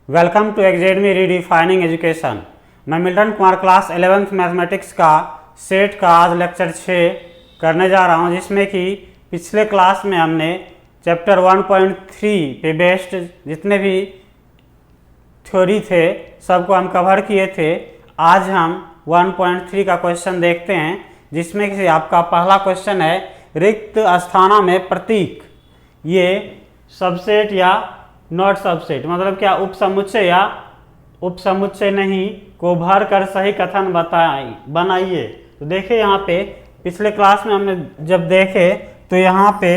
Welcome to एग्जेडमी redefining education. मैं Milton Kumar class 11th mathematics का सेट का आज लेक्चर 6 करने जा रहा हूं, जिसमें कि पिछले क्लास में हमने चैप्टर 1.3 पे बेस्ड जितने भी थ्योरी थे सबको हम कवर किए थे। आज हम 1.3 का क्वेश्चन देखते हैं, जिसमें कि आपका पहला क्वेश्चन है रिक्त स्थानों में प्रतीक ये सबसेट या नॉट सबसेट मतलब क्या उपसमुच्चय या उपसमुच्चय नहीं को भर कर सही कथन बनाइए। तो देखिए यहाँ पे पिछले क्लास में हमने जब देखे तो यहाँ पे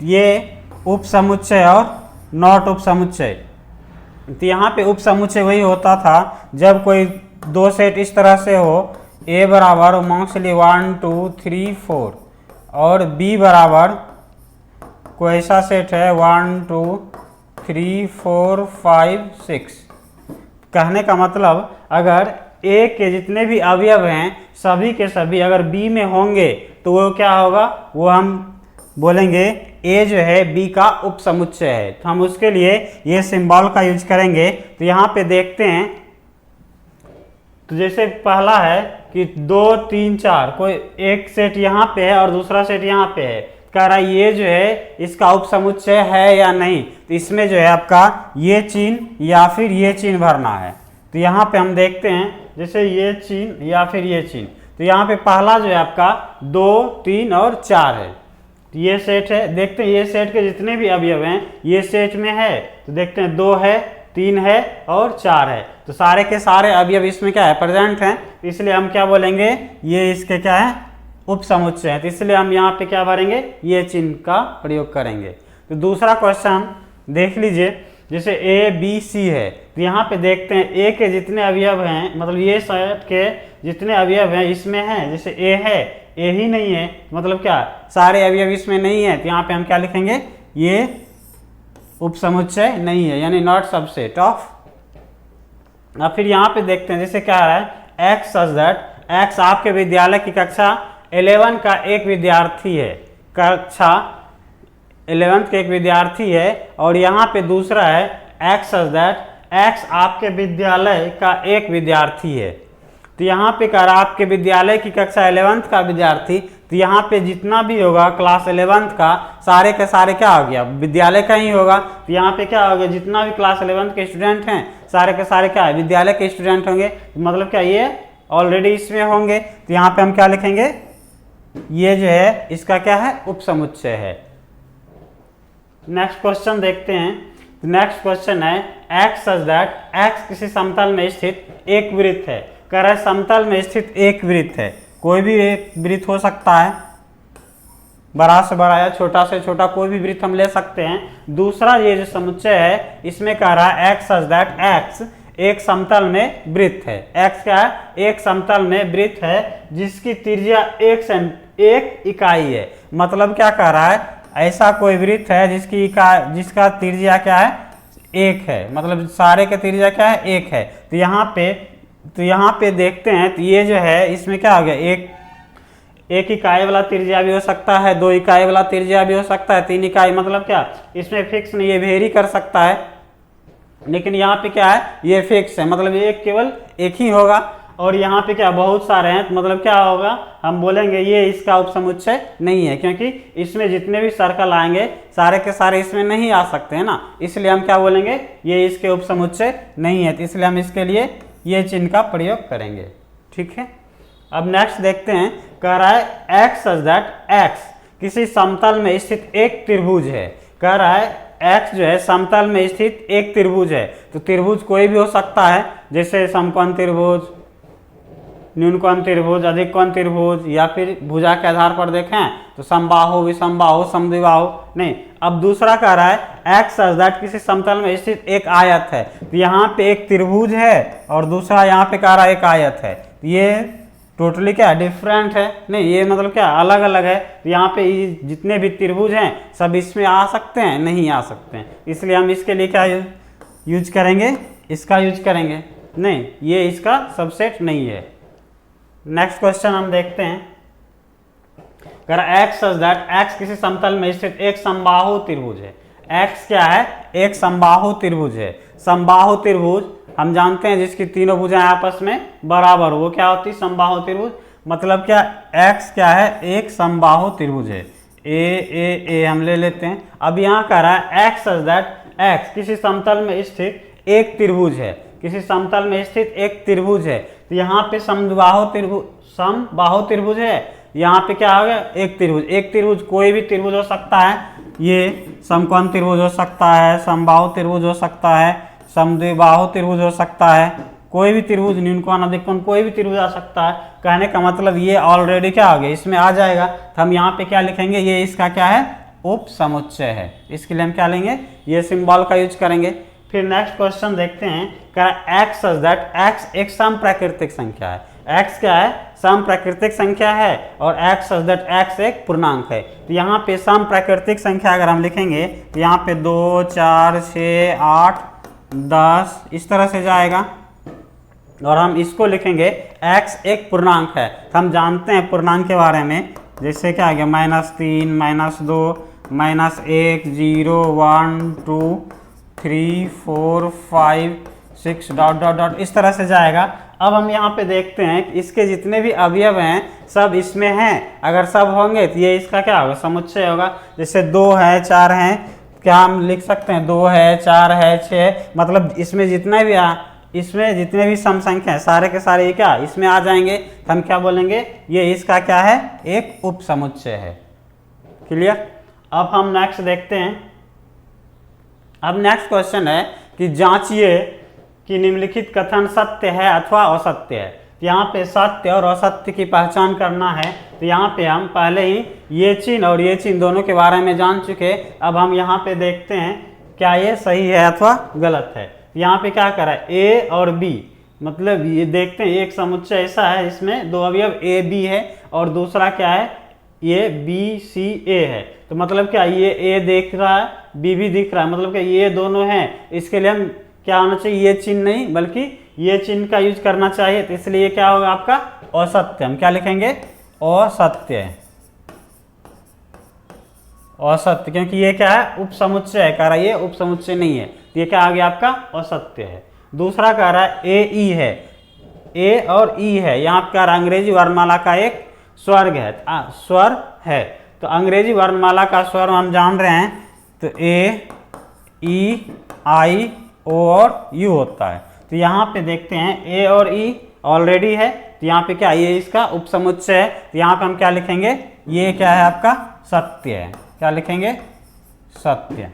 ये उपसमुच्चय और नॉट उपसमुच्चय, तो यहाँ पे उपसमुच्चय वही होता था जब कोई दो सेट इस तरह से हो, ए बराबर मान के लिए 1 2 3 4 और बी बराबर कोई ऐसा सेट है 1 2 3 4 5 6। कहने का मतलब अगर ए के जितने भी अवयव हैं सभी के सभी अगर बी में होंगे तो वो क्या होगा, वो हम बोलेंगे ए जो है बी का उपसमुच्चय है। तो हम उसके लिए ये सिंबल का यूज करेंगे। तो यहाँ पे देखते हैं, तो जैसे पहला है कि 2 3 4 कोई एक सेट यहाँ पे है और दूसरा सेट यहाँ पे है, कह रहा है ये जो है इसका उपसमुच्चय है या नहीं। तो इसमें जो है आपका ये चिन्ह या फिर ये चिन्ह भरना है। तो यहाँ पे हम देखते हैं जैसे ये चिन्ह या फिर ये चिन्ह। तो यहाँ पे पहला जो है आपका 2 3 और 4 है, तो ये सेट है। देखते हैं ये सेट के जितने भी अवयव हैं ये सेट में है, तो देखते हैं 2 है 3 है और 4 है, तो सारे के सारे अवयव इसमें क्या है, प्रेजेंट हैं। तो इसलिए हम क्या बोलेंगे, ये इसके क्या है, उपसमुच्चय है। तो इसलिए हम यहाँ पे क्या भरेंगे, ये चिन्ह का प्रयोग करेंगे। तो दूसरा क्वेश्चन देख लीजिए, जैसे ए बी सी है, तो यहाँ पे देखते हैं ए के जितने अवयव हैं मतलब ये सेट के जितने अवयव हैं इसमें हैं। जैसे ए है, ए ही नहीं है मतलब क्या, सारे अवयव इसमें नहीं है। तो यहाँ पे हम क्या लिखेंगे, ये उपसमुच्चय नहीं है, यानी नॉट सबसेट ऑफ। अब फिर यहाँ पे देखते हैं जैसे क्या रहा है, एक्स सच दैट एक्स आपके विद्यालय की कक्षा 11 का एक विद्यार्थी है, कक्षा 11th का एक विद्यार्थी है। और यहाँ पे दूसरा है एक्स सच दैट एक्स आपके विद्यालय का एक विद्यार्थी है। तो यहाँ पे कह रहा आपके विद्यालय की कक्षा 11th का विद्यार्थी, तो यहाँ पे जितना भी होगा क्लास 11th का सारे के सारे क्या हो गया, विद्यालय का ही होगा। तो यहाँ पे क्या होगा, जितना भी क्लास 11th के स्टूडेंट हैं सारे के सारे क्या है, विद्यालय के स्टूडेंट होंगे। तो मतलब क्या, ये ऑलरेडी इसमें होंगे। तो यहाँ पे हम क्या लिखेंगे, ये जो है इसका क्या है, उपसमुच्चय है। नेक्स्ट क्वेश्चन देखते हैं। नेक्स्ट क्वेश्चन है एक्स सच दैट एक्स किसी समतल में स्थित एक वृत्त है। कह रहा है समतल में स्थित एक वृत्त है, कोई भी एक वृत्त हो सकता है, बड़ा से बड़ा या छोटा से छोटा कोई भी वृत्त हम ले सकते हैं। दूसरा ये जो समुच्चय है इसमें कह रहा है एक्स सच दैट एक्स एक समतल में वृत्त है। एक्स क्या है, एक समतल में वृत्त है जिसकी त्रिज्या 1 इकाई है। मतलब क्या कह रहा है, ऐसा कोई वृत्त है जिसका त्रिज्या क्या है, 1 है, मतलब सारे के त्रिज्या क्या है, 1 है। तो यहाँ पे देखते हैं, तो ये जो है इसमें क्या हो गया, एक इकाई वाला त्रिज्या भी हो सकता है, 2 इकाई वाला त्रिज्या भी हो सकता है, 3 इकाई, मतलब क्या इसमें फिक्स नहीं, ये वेरी कर सकता है। लेकिन यहाँ पे क्या है, ये फिक्स है, मतलब ये केवल एक ही होगा। और यहाँ पे क्या बहुत सारे हैं, तो मतलब क्या होगा, हम बोलेंगे ये इसका उपसमुच्चय नहीं है, क्योंकि इसमें जितने भी सर्कल आएंगे सारे के सारे इसमें नहीं आ सकते हैं ना। इसलिए हम क्या बोलेंगे, ये इसके उपसमुच्चय नहीं है। तो इसलिए हम इसके लिए ये चिन्ह का प्रयोग करेंगे। ठीक है, अब नेक्स्ट देखते हैं। कह रहा है एक्स सच दैट एक्स किसी समतल में स्थित एक त्रिभुज है। कह रहा है एक्स जो है समतल में स्थित एक त्रिभुज है। तो त्रिभुज कोई भी हो सकता है, जैसे समकोण त्रिभुज, न्यूनकोण त्रिभुज, अधिक कोण त्रिभुज, या फिर भुजा के आधार पर देखें तो समबाहु, विषमबाहु, समद्विबाहु नहीं। अब दूसरा कह रहा है एक्स सच दैट किसी समतल में स्थित एक आयत है। तो यहाँ पे एक त्रिभुज है और दूसरा यहाँ पे कह रहा है एक आयत है। तो ये टोटली क्या डिफरेंट है, नहीं ये मतलब क्या अलग अलग है। तो यहाँ पे जितने भी त्रिभुज हैं सब इसमें आ सकते हैं, नहीं आ सकते हैं। इसलिए हम इसके लिए क्या यूज करेंगे, इसका यूज करेंगे, नहीं ये इसका सबसेट नहीं है। नेक्स्ट क्वेश्चन हम देखते हैं। कह रहा एक्स सच दैट एक्स किसी समतल में स्थित एक समबाहु त्रिभुज है। एक्स क्या है? एक समबाहु त्रिभुज है। समबाहु त्रिभुज हम जानते हैं जिसकी तीनों भुजाएं आपस में बराबर हो, वो क्या होती है? समबाहु त्रिभुज। मतलब क्या? एक्स क्या है? एक समबाहु त्रिभुज है। ए हम ले लेते हैं। अब यहाँ कह रहा है एक्स सच दैट एक्स किसी समतल में स्थित एक त्रिभुज है। किसी समतल में स्थित एक त्रिभुज है। तो यहाँ पे समबाहु त्रिभुज है। यहाँ पे क्या हो गया? एक त्रिभुज। एक त्रिभुज कोई भी त्रिभुज हो सकता है। ये समकोण त्रिभुज हो सकता है, समबाहु त्रिभुज हो सकता है, समद्विबाहु त्रिभुज हो सकता है, कोई भी त्रिभुज, न्यूनकोण अधिकोण कोई भी त्रिभुज आ सकता है। कहने का मतलब ये ऑलरेडी क्या हो गया? इसमें आ जाएगा। तो हम यहाँ पे क्या लिखेंगे? ये इसका क्या है? उप समुच्चय है। इसके लिए हम क्या लेंगे? ये सिंबल का यूज करेंगे। फिर नेक्स्ट क्वेश्चन देखते हैं। कह एक्स सच दैट एक्स एक सम प्राकृतिक संख्या है। एक्स क्या है? सम प्राकृतिक संख्या है। और एक्स सच दैट एक्स एक पूर्णांक है। तो यहाँ पे सम प्राकृतिक संख्या अगर हम लिखेंगे तो यहाँ पे 2, 4, 6, 8, 10 इस तरह से जाएगा। और हम इसको लिखेंगे x एक पूर्णांक है। तो हम जानते हैं पूर्णांक के बारे में, जैसे क्या आ गया? -3, -2, -1, 0, 1, 2, 3, 4, 5, 6 डॉट डॉट डॉट इस तरह से जाएगा। अब हम यहाँ पे देखते हैं कि इसके जितने भी अवयव हैं सब इसमें हैं। अगर सब होंगे तो ये इसका क्या होगा? समुच्चय होगा। जैसे 2 है, 4 हैं, क्या हम लिख सकते हैं? 2 है, 4 है, 6, मतलब इसमें जितने भी सम संख्या है सारे के सारे ये क्या इसमें आ जाएंगे। तो हम क्या बोलेंगे? ये इसका क्या है? एक उप समुच्चय है। क्लियर? अब हम नेक्स्ट देखते हैं। अब नेक्स्ट क्वेश्चन है कि जांचिए कि निम्नलिखित कथन सत्य है अथवा असत्य है। तो यहाँ पे सत्य और असत्य की पहचान करना है। तो यहाँ पे हम पहले ही ये चिन्ह और ये चिन्ह दोनों के बारे में जान चुके। अब हम यहाँ पे देखते हैं क्या ये सही है अथवा गलत है। यहाँ पे क्या करा है? ए और बी, मतलब ये देखते हैं एक समुच्चय ऐसा है इसमें दो अवयव ए बी है और दूसरा क्या है? ये बी सी ए है। तो मतलब क्या? ये ए दिख रहा है, बी भी दिख रहा है, मतलब क्या ये दोनों हैं। इसके लिए हम क्या होना चाहिए? ये चिन्ह नहीं बल्कि ये चिन्ह का यूज करना चाहिए। तो इसलिए क्या होगा आपका? असत्य। हम क्या लिखेंगे? असत्य। असत्य, क्योंकि ये क्या है? उप समुच्चय है। कह रहा है ये उप समुच्चय नहीं है। ये क्या आ गया आपका? असत्य है। दूसरा कह रहा है ए ई है। ए और ई है, यहाँ पे कह रहा है अंग्रेजी वर्णमाला का एक स्वर्ग है, स्वर है। तो अंग्रेजी वर्णमाला का स्वर हम जान रहे हैं। तो ए ई आई ओ और यू होता है। तो यहाँ पे देखते हैं ए और ई ऑलरेडी है। तो यहाँ पे क्या? ये इसका उप समुच्चय है। तो यहाँ पे हम क्या लिखेंगे? ये क्या है आपका? सत्य है। क्या लिखेंगे? सत्य।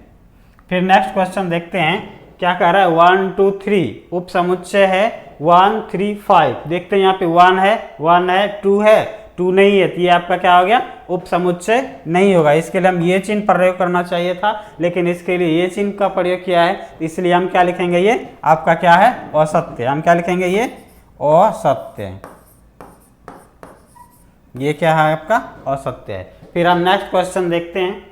फिर नेक्स्ट क्वेश्चन देखते हैं क्या कह रहा है? 1 2 3 उप समुच्चय है। 1 3 5 देखते हैं। यहाँ पे 1 है, 2 है, 2 नहीं है। तो ये आपका क्या हो गया? उप समुच्चय नहीं होगा। इसके लिए हम ये चिन्ह प्रयोग करना चाहिए था, लेकिन इसके लिए ये चिन्ह का प्रयोग किया है। इसलिए हम क्या लिखेंगे? ये आपका क्या है? असत्य। हम क्या लिखेंगे? ये असत्य। ये क्या है आपका? असत्य है। फिर हम नेक्स्ट क्वेश्चन देखते हैं।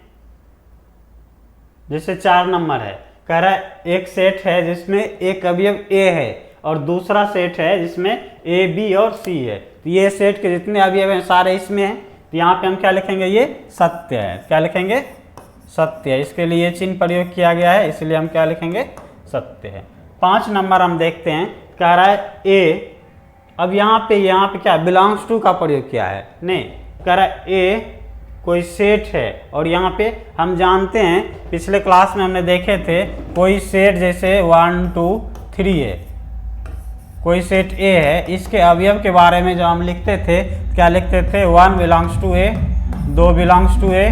जैसे 4 नंबर है, कह रहा है एक सेट है जिसमें एक अवयव ए है और दूसरा सेट है जिसमें ए बी और सी है। तो ये सेट के जितने अवयव हैं सारे इसमें हैं। तो यहाँ पे हम क्या लिखेंगे? ये सत्य है। क्या लिखेंगे? सत्य है। इसके लिए ये चिन्ह प्रयोग किया गया है, इसलिए हम क्या लिखेंगे? सत्य है। 5 नंबर हम देखते हैं। कह रहा है ए, अब यहाँ पे क्या बिलोंग्स टू का प्रयोग किया है? नहीं, कह रहा है ए कोई सेट है और यहाँ पे हम जानते हैं पिछले क्लास में हमने देखे थे कोई सेट जैसे 1 2 3 है, कोई सेट ए है, इसके अवयव के बारे में जो हम लिखते थे क्या लिखते थे? 1 belongs to A, 2 belongs to A,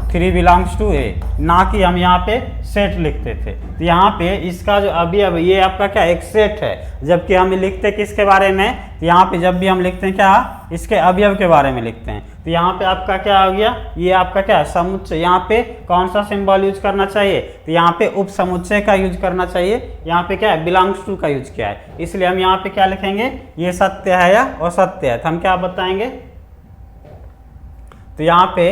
3 belongs to A, ना कि हम यहाँ पे सेट लिखते थे। तो यहाँ पे इसका जो अवयव ये आपका क्या एक सेट है, जबकि हम लिखते किसके बारे में? तो यहाँ पे जब भी हम लिखते हैं क्या इसके अवयव के बारे में लिखते हैं। तो यहाँ पे आपका क्या हो गया? ये आपका क्या समुच्चय। यहाँ पे कौन सा सिंबल यूज करना चाहिए? तो यहाँ पे उप समुच्चय का यूज करना चाहिए। यहाँ पे क्या है? बिलोंग्स टू का यूज किया है, इसलिए हम यहाँ पे क्या लिखेंगे? ये सत्य है या असत्य है। तो हम क्या बताएंगे? तो यहाँ पे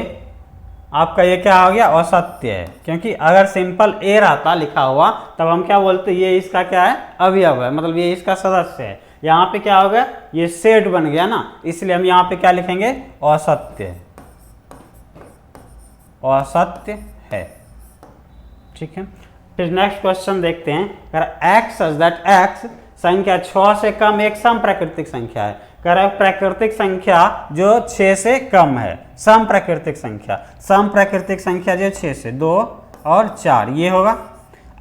आपका ये क्या हो गया? असत्य है, क्योंकि अगर सिंपल ए रहता लिखा हुआ तब हम क्या बोलते? ये इसका क्या है? अवयव है, मतलब ये इसका सदस्य है। यहाँ पे क्या होगा, ये सेट बन गया ना, इसलिए हम यहाँ पे क्या लिखेंगे, असत्य, असत्य है। ठीक है, फिर नेक्स्ट क्वेश्चन देखते हैं। अगर x सच दैट x संख्या 6 से कम एक सम प्राकृतिक संख्या है। कह प्राकृतिक संख्या जो 6 से कम है, सम प्राकृतिक संख्या, सम प्राकृतिक संख्या जो 6 से 2 और 4 ये होगा।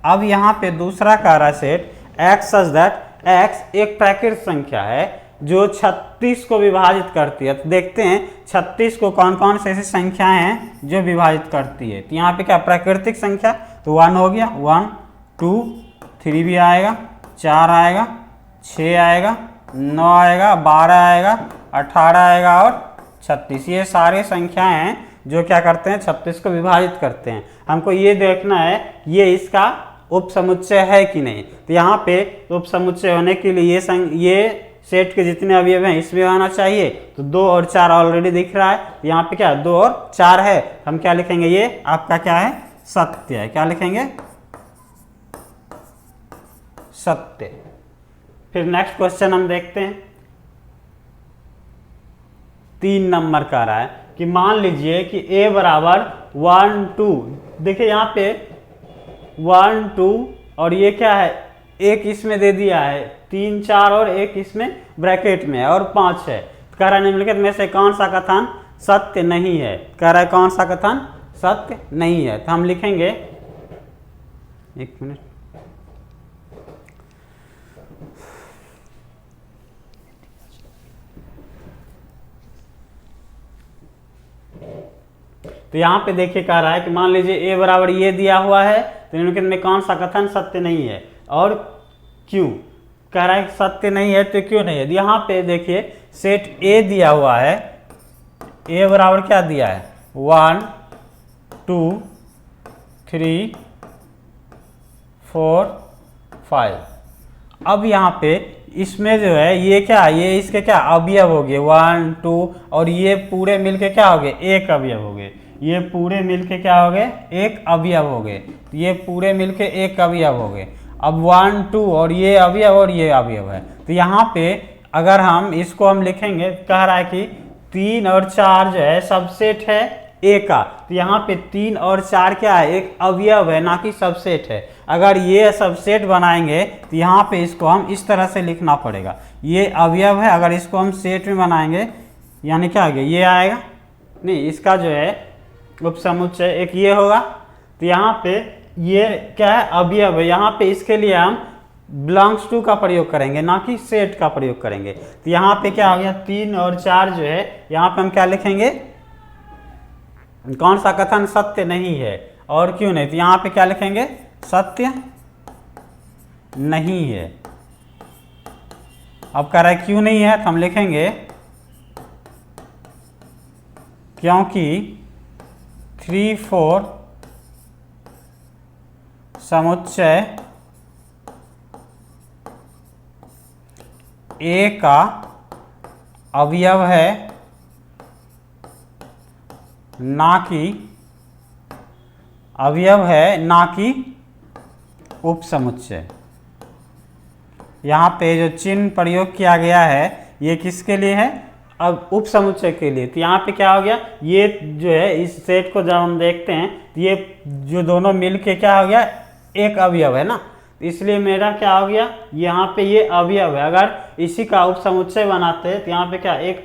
अब यहाँ पे दूसरा कह रहा है set x such that x एक प्राकृतिक संख्या है जो 36 को विभाजित करती है। तो देखते हैं 36 को कौन कौन से ऐसी संख्याएं हैं जो विभाजित करती है। तो यहाँ पे क्या प्राकृतिक संख्या, तो 1 हो गया, 1 2 3 भी आएगा, 4 आएगा, 6 आएगा, 9 आएगा, 12 आएगा, 18 आएगा और 36। ये सारे संख्याएं हैं जो क्या करते हैं, 36 को विभाजित करते हैं। हमको ये देखना है ये इसका उपसमुच्चय है कि नहीं। तो यहाँ पे उपसमुच्चय होने के लिए ये सेट के जितने अवयव हैं इसमें आना चाहिए। तो 2 और 4 ऑलरेडी दिख रहा है, यहाँ पे क्या 2 और 4 है, हम क्या लिखेंगे, ये आपका क्या है, सत्य है। क्या लिखेंगे, सत्य। फिर नेक्स्ट क्वेश्चन हम देखते हैं। 3 नंबर का रहा है कि मान लीजिए कि a बराबर 1 2, देखिए यहाँ पे 1 2 और ये क्या है, एक इसमें दे दिया है, 3 4 और एक इसमें ब्रैकेट में है और 5 है। कह रहा है निम्नलिखित में से कौन सा कथन सत्य नहीं है। कह रहा है कौन सा कथन सत्य नहीं है। तो हम लिखेंगे, एक मिनट, तो यहाँ पे देखिए कह रहा है कि मान लीजिए a बराबर ये दिया हुआ है, तो निम्नलिखित में कौन सा कथन सत्य नहीं है और क्यों। कह रहा है कि सत्य नहीं है तो क्यों नहीं है। यहाँ पे देखिए सेट a दिया हुआ है, a बराबर क्या दिया है, 1 2 3 4 5। अब यहाँ पे इसमें जो है ये क्या, ये इसके क्या अवयव हो गए, 1 2 और ये पूरे मिलके क्या हो गए, एक अवयव हो गए। ये पूरे मिलके क्या हो गए, एक अवयव हो गए। तो ये पूरे मिलके एक अवयव हो गए। अब 1 2 और ये अवयव है। तो यहाँ पे अगर हम इसको हम लिखेंगे, कह रहा है कि 3 और 4 जो है सबसेट है ए का। तो यहाँ पे 3 और 4 क्या है, एक अवयव है ना कि सबसेट है। अगर ये सबसेट बनाएंगे तो यहाँ पे इसको हम इस तरह से लिखना पड़ेगा, ये अवयव है। अगर इसको हम सेट में बनाएंगे यानी क्या आ गया, ये आएगा नहीं, इसका जो है उपसमुच्चय एक ये होगा। तो यहाँ पे ये क्या है, अवयव है। यहाँ पे इसके लिए हम बिलोंग्स टू का प्रयोग करेंगे ना कि सेट का प्रयोग करेंगे। तो यहाँ पे क्या हो गया, 3 और 4 जो है यहाँ पे हम क्या लिखेंगे, कौन सा कथन सत्य नहीं है और क्यों नहीं। तो यहाँ पे क्या लिखेंगे, सत्य नहीं है। अब कह रहा है क्यों नहीं है, तो हम लिखेंगे क्योंकि 3 4 समुच्चय ए का अवयव है ना कि उपसमुच्चय। यहाँ पे जो चिन्ह प्रयोग किया गया है ये किसके लिए है, अब उपसमुच्चय के लिए। तो यहाँ पे क्या हो गया, ये जो है इस सेट को जब हम देखते हैं तो ये जो दोनों मिल के क्या हो गया, एक अवयव है ना। इसलिए मेरा क्या हो गया, यहाँ पे ये अवयव है। अगर इसी का उपसमुच्चय बनाते हैं तो यहाँ पे क्या, एक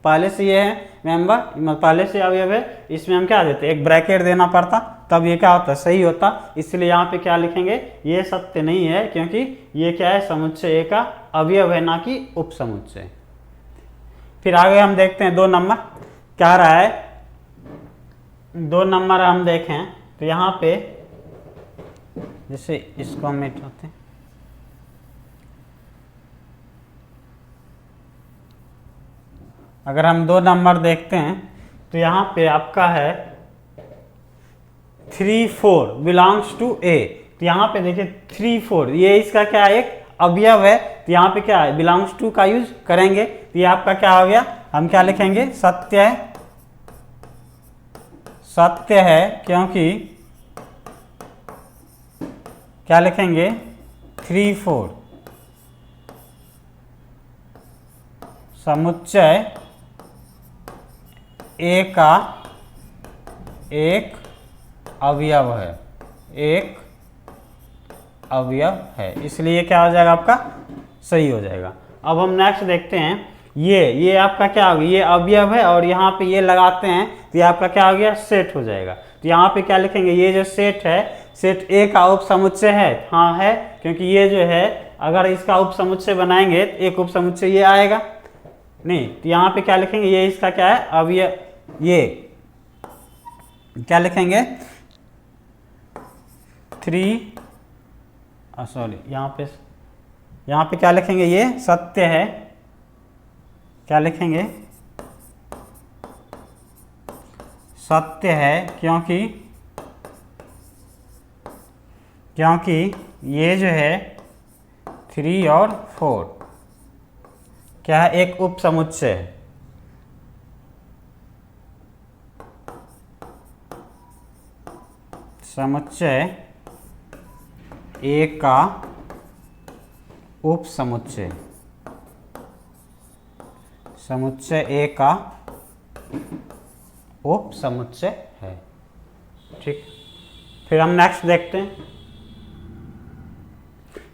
पहले से ये है मेंबर, पहले से अवयव है, इसमें हम क्या देते, एक ब्रैकेट देना पड़ता, तब ये क्या होता, सही होता। इसलिए यहाँ पे क्या लिखेंगे, ये सत्य नहीं है क्योंकि ये क्या है, समुच्चय ए का अवयव है ना कि उपसमुच्चय। फिर आगे हम देखते हैं 2 नंबर क्या रहा है। 2 नंबर हम देखें तो यहाँ पे जैसे इसको हम मिटाते हैं, अगर हम 2 नंबर देखते हैं तो यहाँ पे आपका है 3 4 बिलोंग्स टू ए। तो यहाँ पे देखिए 3 4 ये इसका क्या है, एक अवयव है। तो यहाँ पे क्या है, बिलोंग्स टू का यूज करेंगे। तो ये आपका क्या हो गया, हम क्या लिखेंगे, सत्य है, सत्य है क्योंकि क्या लिखेंगे, 3 4 समुच्चय ए का एक अवयव है, एक अवयव है, इसलिए क्या हो जाएगा आपका, सही हो जाएगा। अब हम नेक्स्ट देखते हैं, ये आपका क्या हो गया, ये अवयव है और यहाँ पे ये लगाते हैं तो ये आपका क्या हो गया, सेट हो जाएगा। तो यहाँ पे क्या लिखेंगे, ये जो सेट है, सेट ए का उप समुच्चय है, हाँ है, क्योंकि ये जो है अगर इसका उप समुच्चय बनाएंगे तो एक उप समुच्चय ये आएगा नहीं, तो यहाँ पे क्या लिखेंगे, ये इसका क्या है, अवयव, ये क्या लिखेंगे, 3 सॉरी यहाँ पे क्या लिखेंगे, ये सत्य है, क्या लिखेंगे, सत्य है, क्योंकि ये जो है 3 और 4 क्या है, एक उप समुच्चय है। समुच्चय ए का उप समुच्चय, समुच्चय ए का उप समुच्चय है। ठीक, फिर हम नेक्स्ट देखते हैं,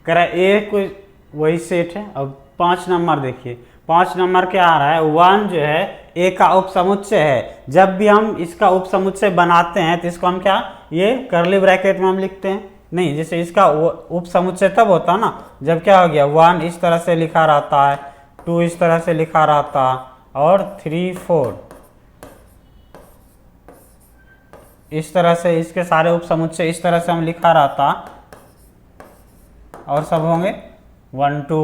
कह रहा है ए कोई वही सेट है। अब 5 नंबर देखिए, 5 नंबर क्या आ रहा है, 1 जो है ए का उप समुच्चय है। जब भी हम इसका उप समुच्चय बनाते हैं तो इसको हम क्या, ये कर्ली ब्रैकेट में हम लिखते हैं नहीं, जैसे इसका उप समुच्चय तब होता है ना जब क्या हो गया, 1 इस तरह से लिखा रहता है, 2 इस तरह से लिखा रहता और 3 4 इस तरह से, इसके सारे उप समुच्चय इस तरह से हम लिखा रहता और सब होंगे 1 2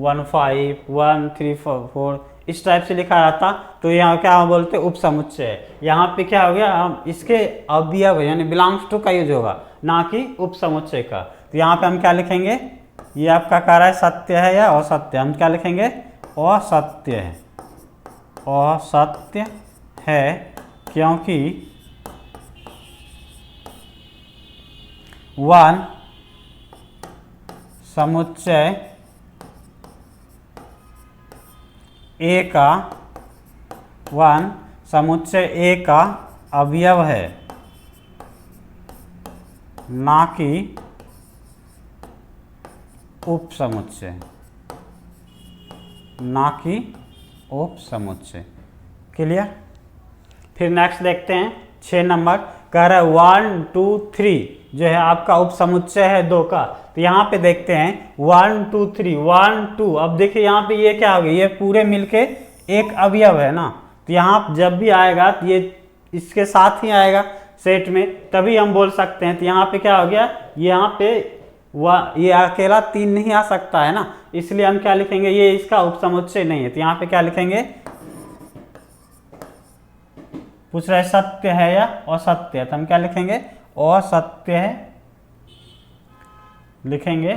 1 5 1 3 4 इस टाइप से लिखा रहता। तो यहाँ क्या हम बोलते हैं, उप समुच्चय है। यहाँ पे क्या हो गया, हम इसके अवयव यानी बिलोंग्स टू का यूज होगा, ना कि उप समुच्चय का। तो यहाँ पे हम क्या लिखेंगे, ये आपका कह रहा है सत्य है या असत्य, हम क्या लिखेंगे, असत्य है, असत्य है, क्योंकि 1 समुच्चय ए का, 1 समुच्चय ए का अवयव है, ना कि उप समुच्चय, ना कि उप समुच्चय। क्लियर। फिर नेक्स्ट देखते हैं 6 नंबर, कह रहा है 1 2 3 जो है आपका उप समुच्चय है 2 का। तो यहाँ पे देखते हैं 1 2 3 1 2, अब देखिए यहाँ पे ये क्या हो गया, ये पूरे मिलके एक अवयव है ना, तो यहाँ जब भी आएगा तो ये इसके साथ ही आएगा सेट में, तभी हम बोल सकते हैं। तो यहाँ पे क्या हो गया, यहाँ पे ये अकेला 3 नहीं आ सकता है ना, इसलिए हम क्या लिखेंगे, ये इसका उप समुच्चय नहीं है। तो यहाँ पे क्या लिखेंगे, पूछ रहा है सत्य है या असत्य है, तो हम क्या लिखेंगे, असत्य है लिखेंगे।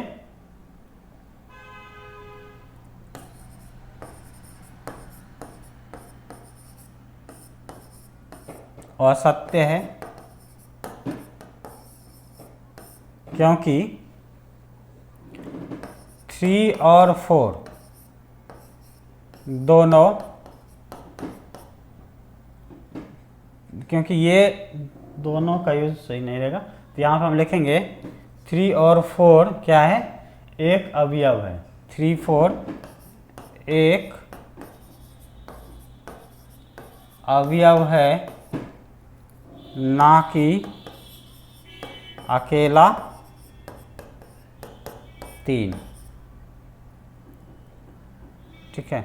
असत्य है क्योंकि 3 और 4 दोनों, क्योंकि ये दोनों का यूज सही नहीं रहेगा, तो यहाँ पर हम लिखेंगे 3 और 4 क्या है, एक अवयव है। 3 4 एक अवयव है, ना कि अकेला 3। ठीक है।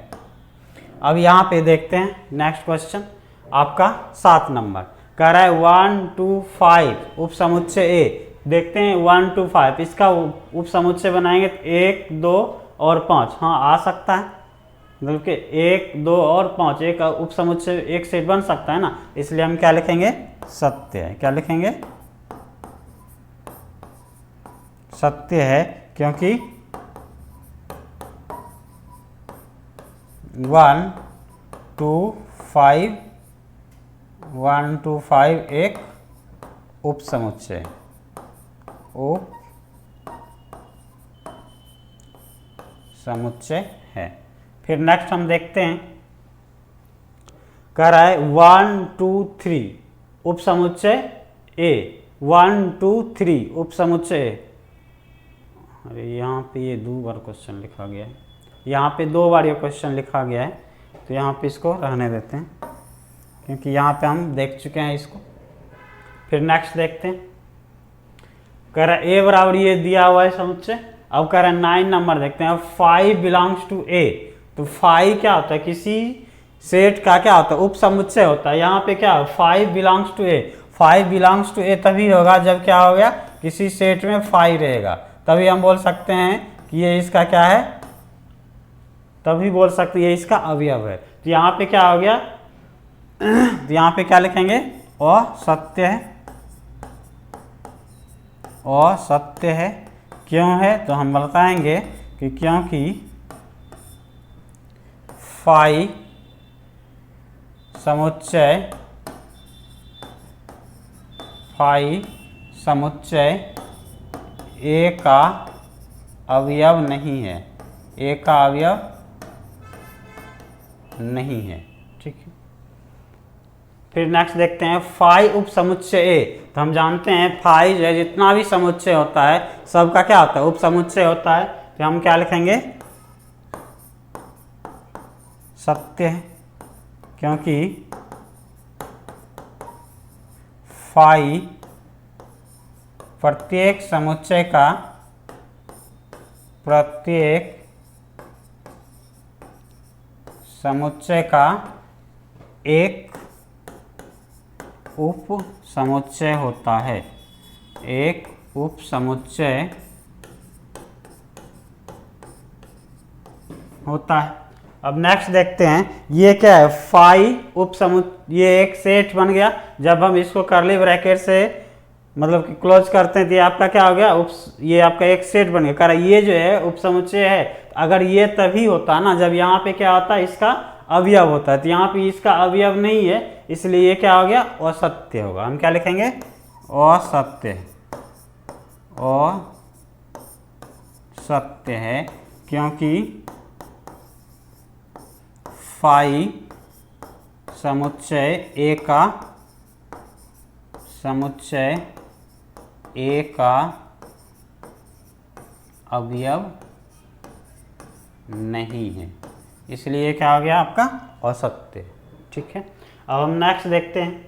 अब यहाँ पे देखते हैं नेक्स्ट क्वेश्चन आपका 7 नंबर, कह रहा है 1 2 5 उप समुच्चय ए। देखते हैं 1 2 5 इसका उप समुच्चय बनाएंगे तो 1 2 और 5, हाँ आ सकता है, मतलब कि 1 2 और 5 एक उप समुच्चय एक सेट बन सकता है ना, इसलिए हम क्या लिखेंगे, सत्य है। क्या लिखेंगे, सत्य है, क्योंकि 1 2 5 1 2 5 एक उप समुच्चय, उप समुच्चय है। फिर नेक्स्ट हम देखते हैं, कह रहा है 1 2 3 उप समुच्चय ए, 1 2 3 उप समुच्चय ए। अरे यहाँ पे ये 2 बार क्वेश्चन लिखा गया है, यहाँ पे 2 बार ये क्वेश्चन लिखा गया है, तो यहाँ पे इसको रहने देते हैं क्योंकि यहाँ पे हम देख चुके हैं इसको। फिर नेक्स्ट देखते हैं, कह रहा है ए बराबर ये दिया हुआ है समुच्चय। अब कह रहा है 9 नंबर देखते हैं, 5 बिलोंग्स टू ए। तो 5 क्या होता है, किसी सेट का क्या होता है, उप समुच्चय होता है। यहाँ पे क्या है, 5 belongs to A. 5 belongs to A तभी होगा जब क्या हो गया, किसी सेट में 5 रहेगा, तभी हम बोल सकते हैं कि ये इसका क्या है, तभी बोल सकते हैं ये इसका अवयव है। तो यहाँ पे क्या हो गया, तो यहाँ पे क्या लिखेंगे, असत्य है। असत्य है क्यों है, तो हम बताएंगे कि क्योंकि 5 समुच्चय, 5 समुच्चय ए का अवयव नहीं है, ए का अवयव नहीं है। ठीक है, फिर नेक्स्ट देखते हैं 5 उप समुच्चय ए। तो हम जानते हैं 5 है, जितना भी समुच्चय होता है सबका क्या होता है, उप समुच्चय होता है। तो हम क्या लिखेंगे, सत्य है क्योंकि 5 प्रत्येक समुच्चय का, प्रत्येक समुच्चय का एक उप समुच्चय होता है, एक उप समुच्चय होता है। अब नेक्स्ट देखते हैं, ये क्या है, 5 उप समुच्चय, ये एक सेट बन गया। जब हम इसको कर्ली ब्रैकेट से मतलब कि क्लोज करते हैं तो ये आपका क्या हो गया, ये आपका एक सेट बन गया। कह रहा ये जो है उप समुच्चय है, अगर ये तभी होता ना जब यहाँ पे क्या होता है, इसका अवयव होता है। तो यहाँ पे इसका अवयव नहीं है, इसलिए ये क्या हो गया, असत्य होगा। हम क्या लिखेंगे, असत्य, असत्य है क्योंकि 5 समुच्चय ए का, समुच्चय ए का अवयव नहीं है, इसलिए क्या हो गया आपका, असत्य। ठीक है, अब हम नेक्स्ट देखते हैं,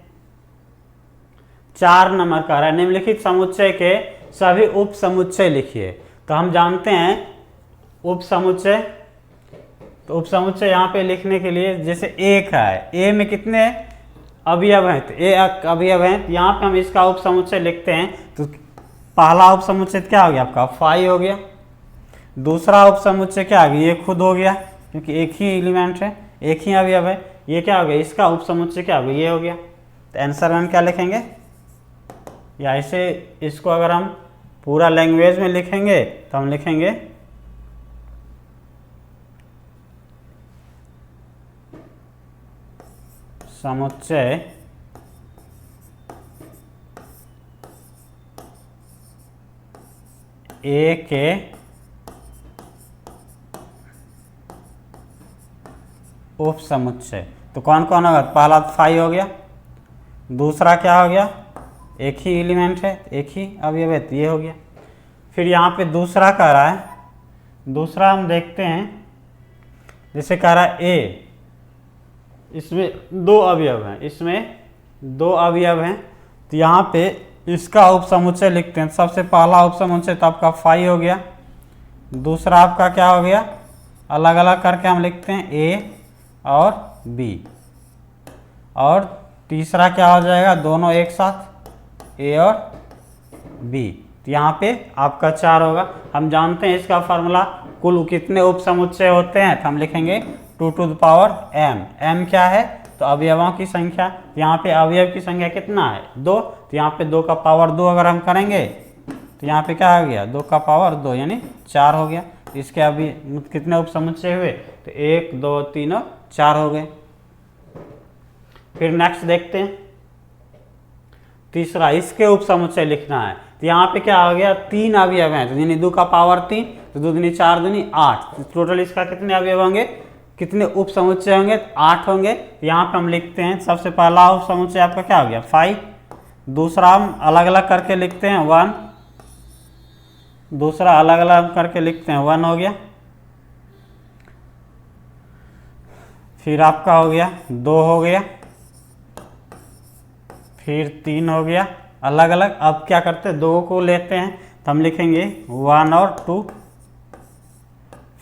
4 नंबर का है, निम्नलिखित समुच्चय के सभी उप समुच्चय लिखिए। तो हम जानते हैं उप समुच्चय, तो उप समुच्चय यहाँ पे लिखने के लिए जैसे ए का है, ए में कितने अवयव हैं, तो ए अवयव हैं, तो यहाँ पे हम इसका उप समुच्चय लिखते हैं। तो पहला उप समुच्चय क्या हो गया आपका, 5 हो गया। दूसरा उप समुच्चय क्या हो गया, ये खुद हो गया क्योंकि एक ही एलिमेंट है, एक ही अवयव है। ये क्या हो गया, इसका उप समुच्चय क्या हो गया, ये हो गया। तो आंसर में हम क्या लिखेंगे, या ऐसे इसको अगर हम पूरा लैंग्वेज में लिखेंगे तो हम लिखेंगे समुच्चय ए के उप समुच्चय। तो कौन कौन होगा, पहला 5 हो गया, दूसरा क्या हो गया, एक ही एलिमेंट है, एक ही अवयव है, ये हो गया। फिर यहाँ पे दूसरा कह रहा है, दूसरा हम देखते हैं, जैसे कह रहा है ए, इसमें 2 अवयव हैं, इसमें 2 अवयव हैं, तो यहाँ पे इसका उप समुच्चय लिखते हैं। सबसे पहला उप समुच्चय तो आपका 5 हो गया, दूसरा आपका क्या हो गया, अलग अलग करके हम लिखते हैं ए और बी, और तीसरा क्या हो जाएगा, दोनों एक साथ ए और बी। तो यहाँ पे आपका 4 होगा। हम जानते हैं इसका फार्मूला, कुल कितने उप समुच्चय होते हैं, तो हम लिखेंगे 2 to the power m। m क्या है, तो अवयवों की संख्या। यहाँ पे अवयव की संख्या कितना है, 2, तो यहाँ पे 2 का पावर 2 अगर हम करेंगे तो यहाँ पे क्या हो गया, 2 का पावर 2 यानी 4 हो गया। इसके अभी कितने उप समुच्चय हुए, तो 1 2 3 और 4 हो गए। फिर नेक्स्ट देखते हैं, तीसरा, इसके उप समुच्चय लिखना है। तो यहाँ पे क्या हो गया, 3 अवयव हैं, तो यानी 2 का पावर 3, तो 2 दूनी 4 दूनी 8, तो टोटल इसका कितने अवयव होंगे, कितने उप समुच्चय होंगे? 8 होंगे। यहाँ पे हम लिखते हैं सबसे पहला उप समुच्चय आपका क्या हो गया? 5। दूसरा हम अलग अलग करके लिखते हैं 1, दूसरा अलग अलग करके लिखते हैं 1 हो गया। फिर आपका हो गया 2 हो गया, फिर 3 हो गया अलग अलग। अब क्या करते हैं? 2 को लेते हैं तो हम लिखेंगे 1 और 2,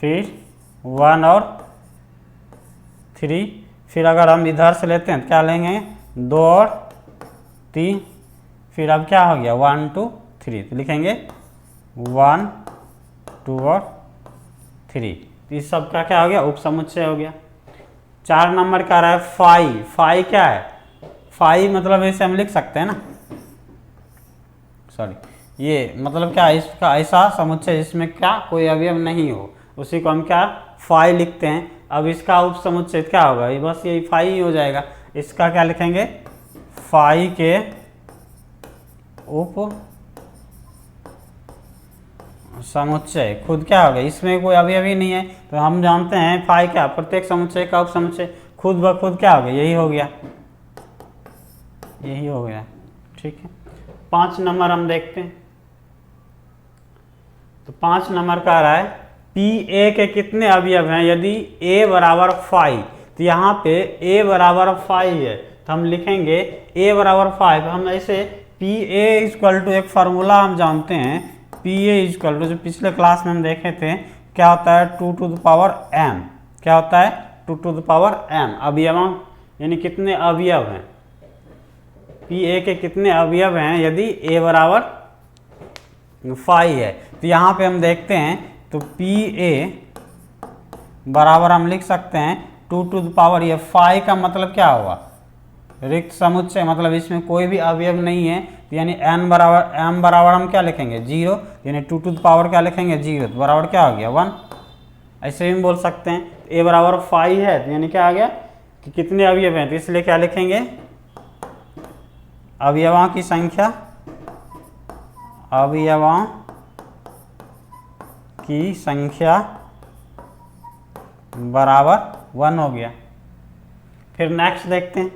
फिर 1 और 3, फिर अगर हम इधर से लेते हैं तो क्या लेंगे? 2 और 3, फिर अब क्या हो गया? 1 2 3, तो लिखेंगे 1 2 और 3। इस सब का क्या हो गया? उप समुच्चय हो गया। 4 नंबर का रहा है 5। 5 क्या है? 5 मतलब ऐसे हम लिख सकते हैं ना, सॉरी, ये मतलब क्या, इसका ऐसा समुच्चय जिसमें क्या कोई अवयव नहीं हो, उसी को हम क्या 5 लिखते हैं। अब इसका उप समुच्चय क्या होगा? ये बस यही 5 ही हो जाएगा। इसका क्या लिखेंगे? 5 के उप समुच्चय। खुद क्या होगा? इसमें कोई अवयव ही नहीं है, तो हम जानते हैं 5 क्या, प्रत्येक समुच्चय का उप समुच्चय खुद ब खुद क्या हो गया? यही हो गया, यही हो गया। ठीक है, 5 नंबर हम देखते हैं। तो 5 नंबर का आ रहा है पी ए के कितने अवयव हैं? यदि ए बराबर 5, तो यहाँ पे ए बराबर 5 है तो हम लिखेंगे ए बराबर 5। हम ऐसे पी ए इक्वल टू एक फार्मूला हम जानते हैं, पी ए इक्वल टू, जो पिछले क्लास में हम देखे थे, क्या होता है? 2 टू द पावर m। क्या होता है? 2 टू द पावर m अवयव, यानी कितने अवयव हैं? पी ए के कितने अवयव हैं यदि ए बराबर 5 है? तो यहाँ पे हम देखते हैं तो पी ए बराबर हम लिख सकते हैं 2 टू द पावर, ये 5 का मतलब क्या हुआ? रिक्त समुच्चय, मतलब इसमें कोई भी अवयव नहीं है, तो यानी m बराबर हम क्या लिखेंगे? 0, यानी 2 टू द पावर क्या लिखेंगे? 0, तो बराबर क्या हो गया? 1। ऐसे भी बोल सकते हैं a बराबर 5 है तो यानी क्या आ गया कि कितने अवयव हैं, तो इसलिए क्या लिखेंगे? अवयवों की संख्या, अवयवों की संख्या बराबर 1 हो गया। फिर नेक्स्ट देखते हैं,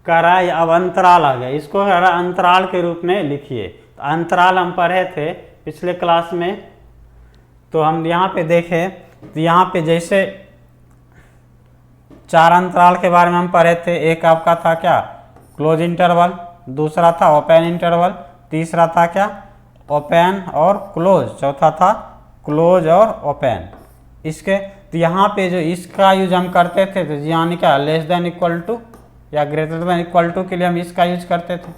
कह रहा है अब अंतराल आ गया, इसको कह रहा है अंतराल के रूप में लिखिए। तो अंतराल हम पढ़े थे पिछले क्लास में, तो हम यहाँ पे देखें तो यहाँ पे जैसे 4 अंतराल के बारे में हम पढ़े थे। एक आपका था क्या? क्लोज इंटरवल, दूसरा था ओपन इंटरवल, तीसरा था क्या? ओपन और क्लोज, चौथा था क्लोज और ओपन। इसके तो यहाँ पे जो इसका यूज हम करते थे, तो यानी क्या लेस देन इक्वल टू या ग्रेटर देन इक्वल टू के लिए हम इसका यूज करते थे,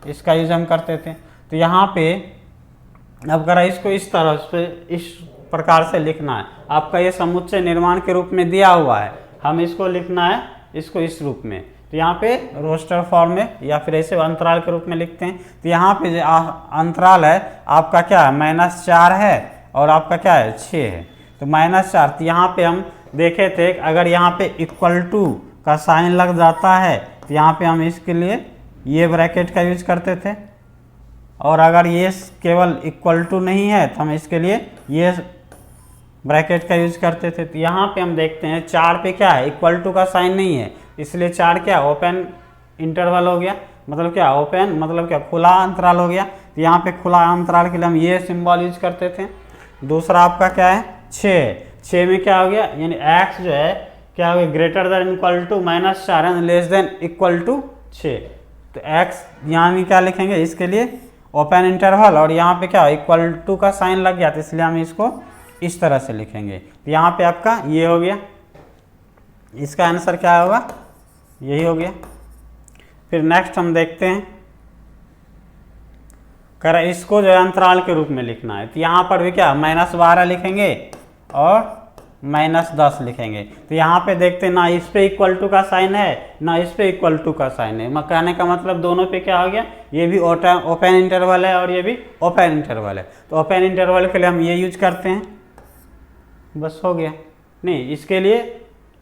इसका यूज हम करते थे। तो यहाँ पे अब करा इसको इस तरह से, इस प्रकार से लिखना है। आपका ये समुच्चय निर्माण के रूप में दिया हुआ है, हम इसको लिखना है इसको इस रूप में। तो यहाँ पे रोस्टर फॉर्म में या फिर ऐसे अंतराल के रूप में लिखते हैं। तो यहाँ पे जो अंतराल है आपका क्या है? -4 है और आपका क्या है? 6 है। तो -4, तो यहाँ पे हम देखे थे अगर यहाँ पे इक्वल टू का साइन लग जाता है तो यहाँ पे हम इसके लिए ये ब्रैकेट का यूज करते थे, और अगर ये केवल इक्वल टू नहीं है तो हम इसके लिए ये ब्रैकेट का यूज करते थे। तो यहाँ पे हम देखते हैं 4 पे क्या है? इक्वल टू का साइन नहीं है, इसलिए 4 क्या? ओपन इंटरवल हो गया। मतलब क्या? ओपन मतलब क्या? खुला अंतराल हो गया। तो यहाँ पे खुला अंतराल के लिए हम ये सिंबल यूज करते थे। दूसरा आपका क्या है? 6 में क्या हो गया? यानी x जो है क्या हो गया? Greater than equal to -4 and less than equal to 6। तो x यहाँ में क्या लिखेंगे? इसके लिए ओपन इंटरवल, और यहाँ पे क्या इक्वल टू का साइन लग गया, तो इसलिए हम इसको इस तरह से लिखेंगे। तो यहाँ पे आपका ये हो गया, इसका आंसर क्या होगा? यही हो गया। फिर नेक्स्ट हम देखते हैं, कर इसको जो है अंतराल के रूप में लिखना है। तो यहाँ पर भी क्या -12 लिखेंगे और -10 लिखेंगे। तो यहाँ पे देखते हैं ना इस पे इक्वल टू का साइन है ना इस पे इक्वल टू का साइन है। कहने का मतलब दोनों पे क्या हो गया? ये भी ओपन इंटरवल है और ये भी ओपन इंटरवल है। तो ओपन इंटरवल के लिए हम ये यूज करते हैं, बस हो गया। नहीं, इसके लिए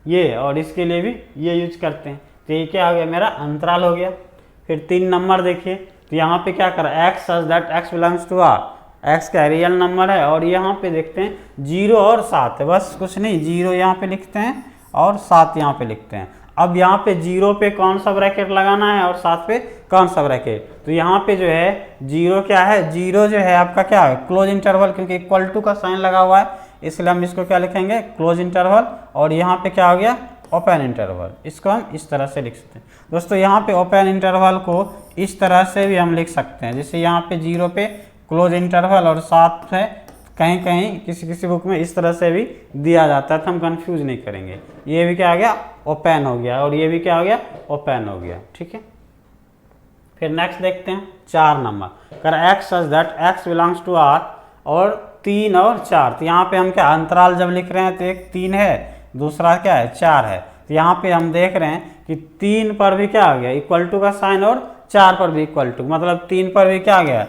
ये और इसके लिए भी ये यूज करते हैं। तो ये क्या हो गया? मेरा अंतराल हो गया। फिर 3 नंबर देखिए, तो यहाँ पे क्या करा? x such that x belongs to x का रियल नंबर है, और यहाँ पे देखते हैं 0 और 7 है, बस कुछ नहीं, 0 यहाँ पे लिखते हैं और 7 यहाँ पे लिखते हैं। अब यहाँ पे 0 पे कौन सा ब्रैकेट लगाना है और 7 पे कौन सा ब्रैकेट, तो यहाँ पे जो है 0 क्या है, 0 जो है आपका क्या है, क्लोज इंटरवल, क्योंकि इक्वल टू का साइन लगा हुआ है इसलिए हम इसको क्या लिखेंगे, क्लोज इंटरवल, और यहाँ पे क्या हो गया, ओपन इंटरवल। इसको हम इस तरह से लिख सकते हैं दोस्तों। यहाँ पे ओपन इंटरवल को इस तरह से भी हम लिख सकते हैं, जैसे यहाँ पे 0 पे क्लोज इंटरवल और 7 है, कहीं कहीं किसी किसी बुक में इस तरह से भी दिया जाता है, तो हम कंफ्यूज नहीं करेंगे। ये भी क्या आ गया, ओपन हो गया, और ये भी क्या हो गया, ओपन हो गया, ठीक है। फिर नेक्स्ट देखते हैं 4 नंबर, कर x such that x belongs to R, और 3 और 4, तो यहाँ पे हम क्या अंतराल जब लिख रहे हैं तो एक 3 है, दूसरा क्या है 4 है, तो यहाँ पे हम देख रहे हैं कि 3 पर भी क्या आ गया, इक्वल टू का साइन, और 4 पर भी इक्वल टू, मतलब 3 पर भी क्या आ गया,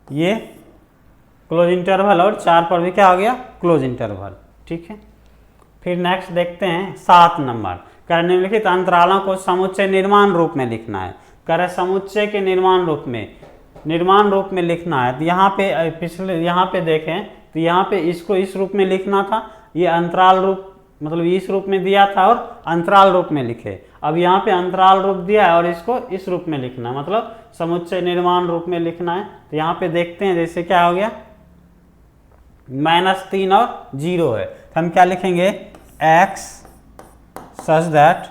ये क्लोज इंटरवल, और 4 पर भी क्या आ गया, क्लोज इंटरवल, ठीक है। फिर नेक्स्ट देखते हैं 7 नंबर, कर निम्नलिखित अंतरालों को समुच्चय निर्माण रूप में लिखना है, कर समुच्चय के निर्माण रूप में लिखना है। तो यहाँ पे पिछले यहाँ पे देखें तो यहाँ पे इसको इस रूप में लिखना था, ये अंतराल रूप मतलब इस रूप में दिया था और अंतराल रूप में लिखे। अब यहाँ पे अंतराल रूप दिया है और इसको इस रूप में लिखना है, मतलब समुच्चय निर्माण रूप में लिखना है। तो यहाँ पे देखते हैं जैसे क्या हो गया, -3 और 0 है, तो हम क्या लिखेंगे, x such that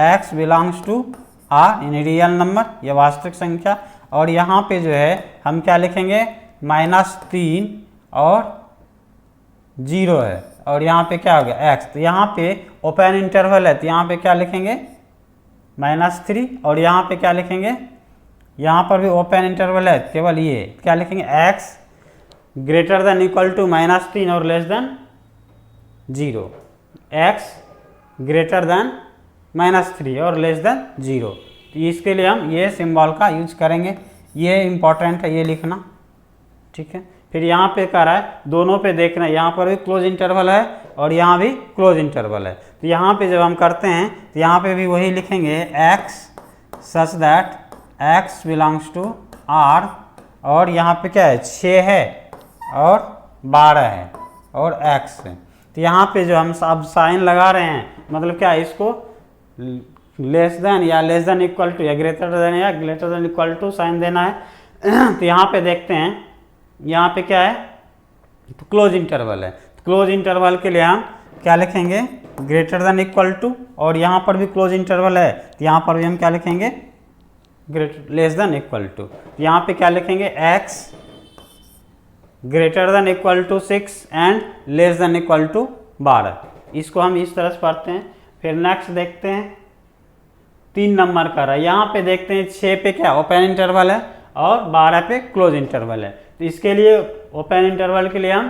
x belongs to R in real number, यह वास्तविक संख्या, और यहाँ पे जो है हम क्या लिखेंगे, -3 और 0 है, और यहाँ पे क्या हो गया x, तो यहाँ पे ओपन इंटरवल है, तो यहाँ पे क्या लिखेंगे -3, और यहाँ पे क्या लिखेंगे, यहाँ पर भी ओपन इंटरवल है, केवल ये क्या लिखेंगे, x greater than equal to -3 और less than 0, x greater than -3 और लेस देन 0। तो इसके लिए हम ये सिंबल का यूज करेंगे, ये इंपॉर्टेंट है ये लिखना, ठीक है। फिर यहाँ पे कह रहा है दोनों पे देखना है, यहाँ पर भी क्लोज इंटरवल है और यहाँ भी क्लोज इंटरवल है। तो यहाँ पे जब हम करते हैं तो यहाँ पे भी वही लिखेंगे, x such that x belongs to r, और यहाँ पे क्या है 6 है और 12 है और x है। तो यहाँ पे जो हम अब साइन लगा रहे हैं, मतलब क्या इसको लेस देन या लेस देन इक्वल टू या greater than equal to sign देना है। तो यहाँ पे देखते हैं, यहाँ पे क्या है, तो क्लोज इंटरवल है, तो क्लोज इंटरवल के लिए हम क्या लिखेंगे, ग्रेटर देन इक्वल टू, और यहाँ पर भी क्लोज इंटरवल है तो यहाँ पर भी हम क्या लिखेंगे, greater less than equal to. यहाँ पे क्या लिखेंगे, x greater than equal to 6 and less than equal to 12। इसको हम इस तरह से पढ़ते हैं। फिर नेक्स्ट देखते हैं 3 नंबर का रहा, यहाँ पे देखते हैं 6 पे क्या ओपन इंटरवल है और 12 पे क्लोज इंटरवल है। तो इसके लिए ओपन इंटरवल के लिए हम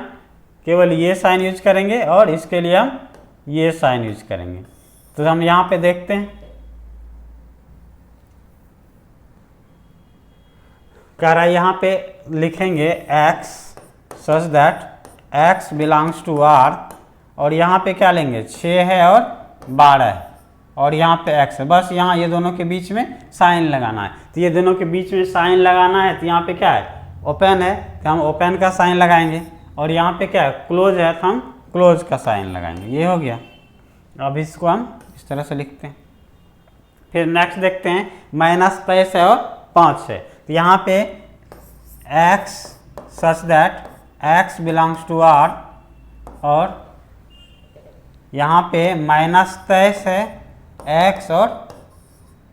केवल ये साइन यूज करेंगे और इसके लिए हम ये साइन यूज करेंगे। तो हम यहाँ पे देखते हैं, कह रहा है यहाँ पे लिखेंगे x such that x belongs to r, और यहाँ पे क्या लेंगे 6 है और 12 है और यहाँ पे x है, बस यहाँ ये दोनों के बीच में साइन लगाना है। तो ये दोनों के बीच में साइन लगाना है, तो यहाँ पे क्या है ओपन है तो हम ओपन का साइन लगाएंगे, और यहाँ पे क्या है क्लोज है तो हम क्लोज का साइन लगाएंगे। ये हो गया। अब इसको हम इस तरह से लिखते हैं। फिर नेक्स्ट देखते हैं -23 है और 5 है, तो यहाँ पे x such that x belongs to r, और यहाँ पे -23 है x और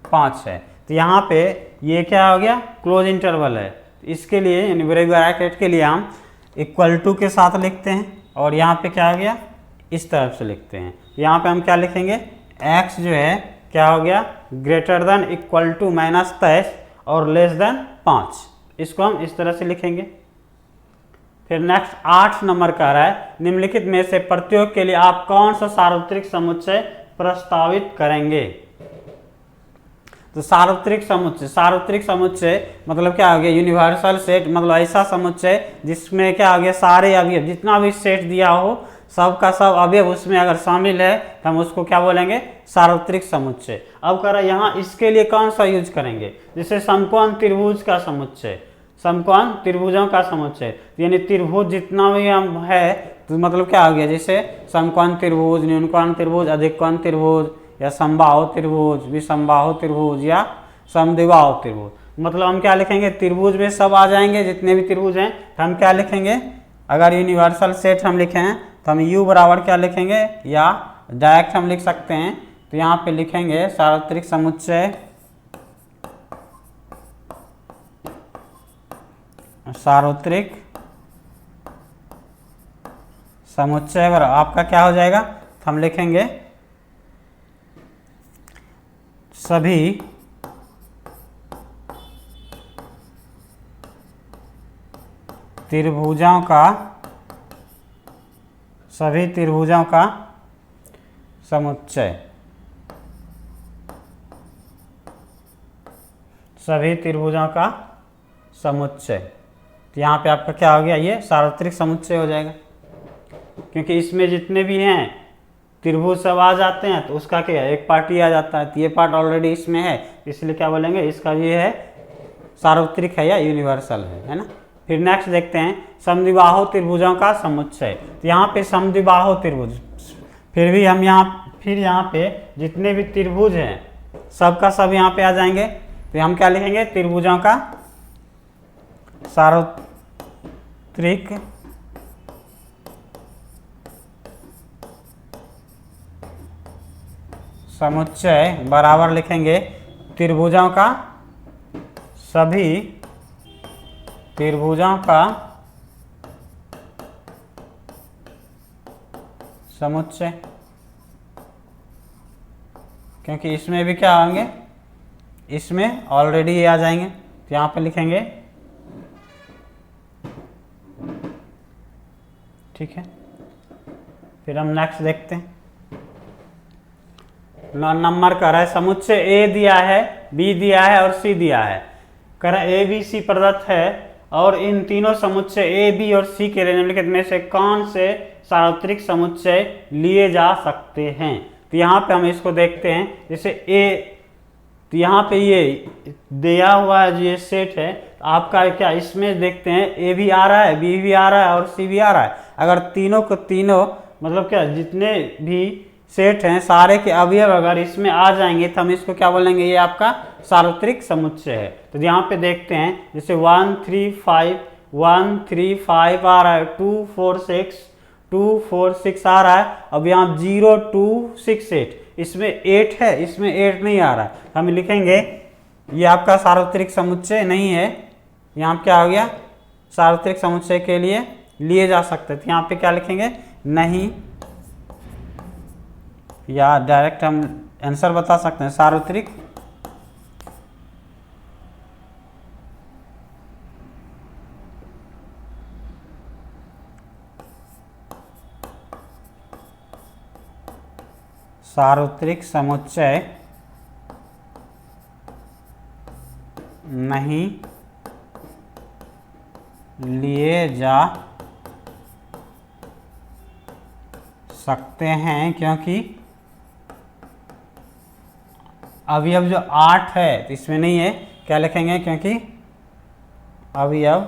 5 है, तो यहाँ पे ये क्या हो गया क्लोज इंटरवल है। इसके लिए यानी ब्रैकेट के लिए हम इक्वल टू के साथ लिखते हैं, और यहाँ पे क्या हो गया इस तरफ से लिखते हैं। यहाँ पे हम क्या लिखेंगे, x जो है क्या हो गया ग्रेटर देन इक्वल टू -23 और लेस देन 5, इसको हम इस तरह से लिखेंगे। फिर नेक्स्ट 8 नंबर का रहा है, निम्नलिखित में से प्रत्येक के लिए आप कौन सा सार्वत्रिक समुच्चय प्रस्तावित करेंगे। तो सार्वत्रिक समुच्चय मतलब क्या हो गया यूनिवर्सल सेट, मतलब ऐसा समुच्चय जिसमें क्या हो गया सारे अवयव, जितना भी सेट दिया हो सबका सब अवयव उसमें अगर शामिल है तो हम उसको क्या बोलेंगे सार्वत्रिक समुच्चय। अब कह रहा है यहाँ इसके लिए कौन सा यूज करेंगे, जैसे समकोण त्रिभुज का समुच्चय, समकोण त्रिभुजों का समुच्चय, यानी त्रिभुज जितना भी हम है तो मतलब क्या हो गया, जैसे समकोण त्रिभुज, न्यूनकोण त्रिभुज, अधिक कोण त्रिभुज, या समबाहु त्रिभुज, विषमबाहु त्रिभुज, या समद्विबाहु त्रिभुज। मतलब हम क्या लिखेंगे, त्रिभुज में सब आ जाएंगे जितने भी त्रिभुज हैं, तो हम क्या लिखेंगे, अगर यूनिवर्सल सेट हम लिखे हैं तो हम U बराबर क्या लिखेंगे, या डायरेक्ट हम लिख सकते हैं, तो यहाँ पे लिखेंगे सार्वत्रिक समुच्चय, सार्वत्रिक समुच्चय बराबर आपका क्या हो जाएगा, तो हम लिखेंगे सभी त्रिभुजों का समुच्चय, सभी त्रिभुजों का समुच्चय। तो यहाँ पे आपका क्या हो गया, ये सार्वत्रिक समुच्चय हो जाएगा, क्योंकि इसमें जितने भी हैं त्रिभुज सब आ जाते हैं, तो उसका क्या है, एक पार्ट ही आ जाता है, तो ये पार्ट ऑलरेडी इसमें है, इसलिए क्या बोलेंगे, इसका ये है सार्वत्रिक है या यूनिवर्सल है ना। फिर नेक्स्ट देखते हैं समद्विबाहु त्रिभुजों का समुच्चय। तो यहाँ पे समद्विबाहु त्रिभुज, फिर यहाँ पे जितने भी त्रिभुज हैं सबका सब यहाँ पे आ जाएंगे, तो हम क्या लिखेंगे, त्रिभुजों का सार्वत्रिक समुच्चय बराबर लिखेंगे त्रिभुजों का, सभी त्रिभुजों का समुच्चय, क्योंकि इसमें भी क्या होंगे, इसमें ऑलरेडी ये आ जाएंगे, तो यहाँ पे लिखेंगे, ठीक है। फिर हम नेक्स्ट देखते हैं, नंबर कर रहा है समुच्चय ए दिया है, बी दिया है और सी दिया है, कह रहा है ए बी सी प्रदत्त है और इन तीनों समुच्चय ए बी और सी के निम्नलिखित में से कौन से सार्वत्रिक समुच्चय लिए जा सकते हैं। तो यहाँ पे हम इसको देखते हैं, जैसे ए, तो यहाँ पे ये दिया हुआ है जो ये सेट है, आपका क्या इसमें देखते हैं ए भी आ रहा है, बी भी आ रहा है और सी भी आ रहा है। अगर तीनों को तीनों मतलब क्या जितने भी सेट हैं सारे के अवयव अगर इसमें आ जाएंगे तो हम इसको क्या बोलेंगे, ये आपका सार्वत्रिक समुच्चय है। तो यहाँ पे देखते हैं जैसे 1 3 5 1 3 5 आ रहा है, 2 4 6 2 4 6 आ रहा है, अब यहाँ 0 2 6 8, इसमें 8 है, इसमें 8 नहीं आ रहा है, हम लिखेंगे ये आपका सार्वत्रिक समुच्चय नहीं है। यहाँ क्या हो गया, सार्वत्रिक समुच्चय के लिए लिए जा सकते थे, यहाँ पे क्या लिखेंगे, नहीं, या डायरेक्ट हम आंसर बता सकते हैं सार्वत्रिक सार्वत्रिक समुच्चय नहीं लिए जा सकते हैं, क्योंकि अवयव जो 8 है तो इसमें नहीं है, क्या लिखेंगे, क्योंकि अवयव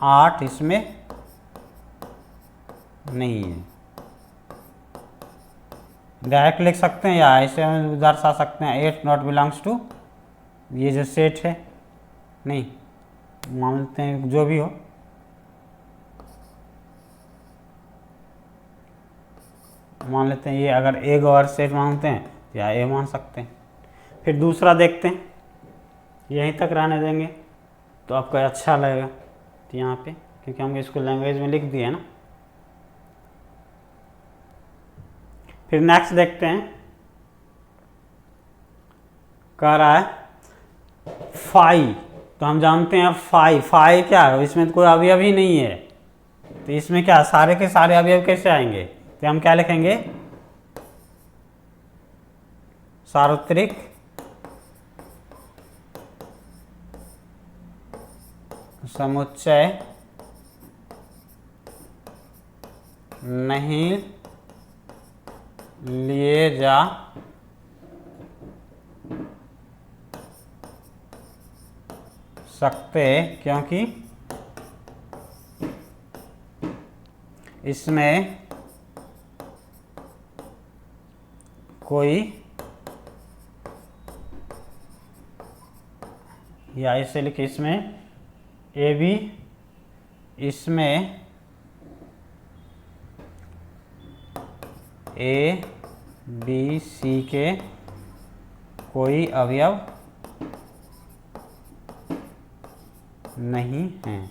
8 इसमें नहीं है। डायरेक्ट लिख सकते हैं या ऐसे हम दर्शा सकते हैं 8 नॉट बिलोंग्स टू ये जो सेट है, नहीं मान लेते हैं जो भी हो, मान लेते हैं ये अगर ए गवर सेट मानते हैं या ए मान सकते हैं। फिर दूसरा देखते हैं, यहीं तक रहने देंगे तो आपको अच्छा लगेगा, तो यहाँ पे क्योंकि हम इसको लैंग्वेज में लिख दिए ना। फिर नेक्स्ट देखते हैं, कह रहा है फाई, तो हम जानते हैं फाई क्या है, इसमें तो कोई अवयव ही नहीं है, तो इसमें क्या सारे के सारे अवयव कैसे आएंगे, तो हम क्या लिखेंगे, सार्वत्रिक समुच्चय नहीं लिए जा सकते क्योंकि इसमें कोई, या इसे लिखे इसमें ए बी, इसमें ए बी सी के कोई अवयव नहीं है।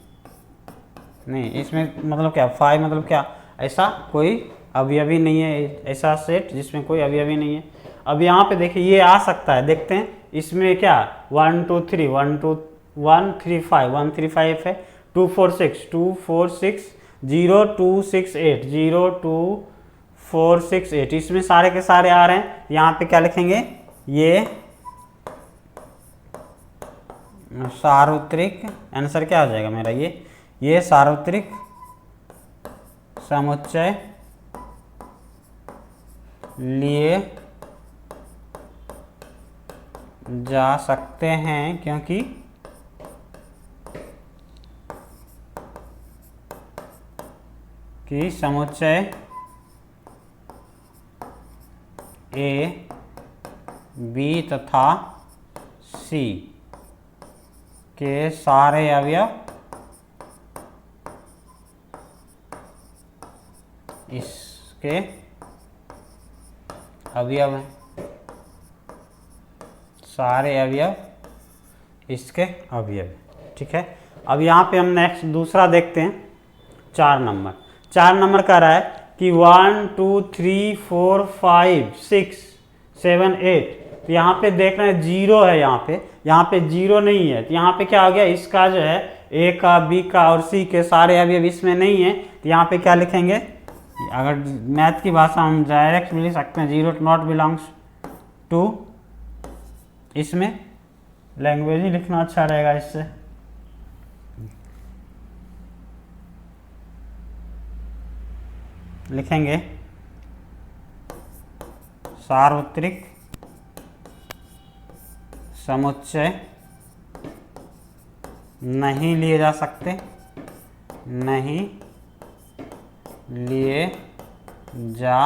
नहीं, इसमें मतलब क्या, फाइव मतलब क्या, ऐसा कोई अवयवी नहीं है, ऐसा सेट जिसमें कोई अवयवी नहीं है। अब यहाँ पे देखिए ये आ सकता है, देखते हैं इसमें क्या 1 2 3 1 2 1 3 5 1 3 5 है, 2 4 6 2 4 6 0 2 6 8 0 2 4 6 8, इसमें सारे के सारे आ रहे हैं। यहाँ पे क्या लिखेंगे, ये सार्वत्रिक, आंसर क्या हो जाएगा मेरा, ये सार्वत्रिक समुच्चय लिए जा सकते हैं क्योंकि समुच्चय ए बी तथा सी के सारे अवयव इसके अवयव हैं, सारे अवयव इसके अवयव। ठीक है, अब यहाँ पे हम नेक्स्ट दूसरा देखते हैं, 4 नंबर। 4 नंबर कह रहा है कि 1 2 3 4 5 6 7 8, तो यहाँ पे देख रहे हैं 0 है, यहाँ पे 0 नहीं है, तो यहाँ पे क्या हो गया, इसका जो है ए का बी का और सी के सारे अवयव इसमें नहीं है, तो यहाँ पे क्या लिखेंगे, अगर मैथ की भाषा हम डायरेक्ट लिख सकते हैं 0 नॉट बिलोंग्स टू, इसमें लैंग्वेज ही लिखना अच्छा रहेगा, इससे लिखेंगे सार्वत्रिक समुच्चय नहीं लिए जा सकते, नहीं लिए जा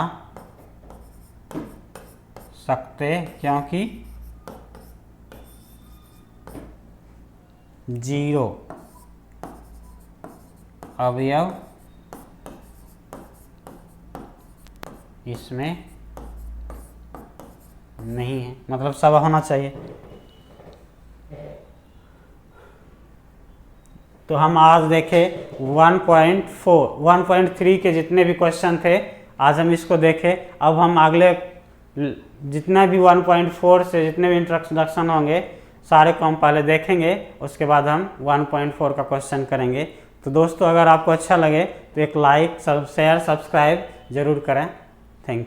सकते क्योंकि 0 अवयव इसमें नहीं है, मतलब सब होना चाहिए। तो हम आज देखें 1.3 के जितने भी क्वेश्चन थे आज हम इसको देखें। अब हम अगले जितना भी 1.4 से जितने भी इंट्रोडक्शन होंगे सारे को हम पहले देखेंगे, उसके बाद हम 1.4 का क्वेश्चन करेंगे। तो दोस्तों अगर आपको अच्छा लगे तो एक लाइक, शेयर, सब्सक्राइब जरूर करें। Thank you.